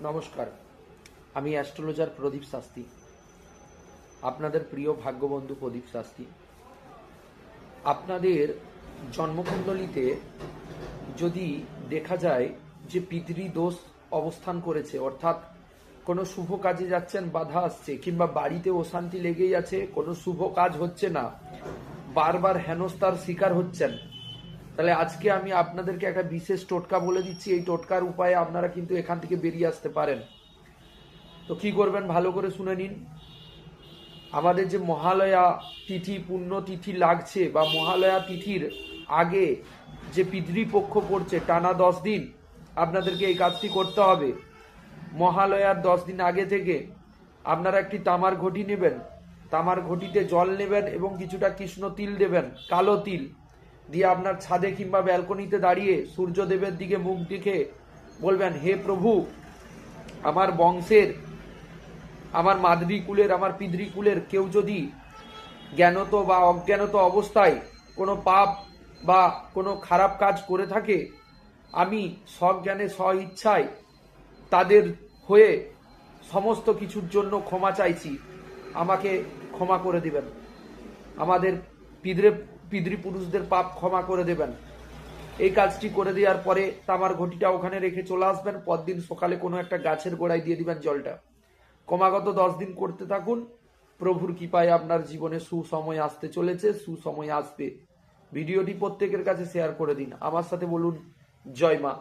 নমস্কার, আমি অ্যাস্ট্রোলজার প্রদীপ শাস্ত্রী, আপনাদের প্রিয় ভাগ্যবন্ধু প্রদীপ শাস্ত্রী। আপনাদের জন্মকুণ্ডলিতে যদি দেখা যায় যে পিতৃদোষ অবস্থান করেছে, অর্থাৎ কোনো শুভ কাজে যাচ্ছেন বাধা আসছে, কিংবা বাড়িতে অশান্তি লেগেই আছে, কোনো শুভ কাজ হচ্ছে না, বারবার হেনস্থার শিকার হচ্ছেন, তাহলে আজকে আমি আপনাদেরকে একটা বিশেষ টোটকা বলে দিচ্ছি। এই টোটকার উপায়ে আপনারা কিন্তু এখান থেকে বেরিয়ে আসতে পারেন। তো কি করবেন ভালো করে শুনে নিন। আমাদের যে মহালয়া তিথি পুণ্য তিথি লাগছে, বা মহালয়া তিথির আগে যে পিতৃপক্ষ পড়ছে টানা 10 দিন, আপনাদেরকে এই কাজটি করতে হবে। মহালয়ার 10 দিন আগে থেকে আপনারা একটি তামার ঘটি নেবেন, তামার ঘটিতে জল নেবেন এবং কিছুটা কৃষ্ণ তিল দেবেন, কালো তিল দিয়ে আপনার ছাদে কিংবা ব্যালকনিতে দাঁড়িয়ে সূর্যদেবের দিকে মুখ দেখে বলবেন, হে প্রভু, আমার বংশের, আমার মাতৃকুলের, আমার পিতৃকুলের কেউ যদি জ্ঞানত বা অজ্ঞানত অবস্থায় কোনো পাপ বা কোনো খারাপ কাজ করে থাকে, আমি সজ্ঞানে স্বইচ্ছায় তাদের হয়ে সমস্ত কিছুর জন্য ক্ষমা চাইছি, আমাকে ক্ষমা করে দিবেন, আমাদের পিতৃপুরুষদের পাপ ক্ষমা করে দেবেন। এই কাজটি করে দেওয়ার পরে তামার ঘটিটা ওখানে রেখে চলে আসবেন। পরদিন সকালে কোনো একটা গাছের গোড়ায় দিয়ে দিবেন জলটা। ক্রমাগত 10 দিন করতে থাকুন। প্রভুর কৃপায় আপনার জীবনে সুসময় আসতে চলেছে, সুসময় আসবে। ভিডিওটি প্রত্যেকের কাছে শেয়ার করে দিন। আমার সাথে বলুন, জয় মা।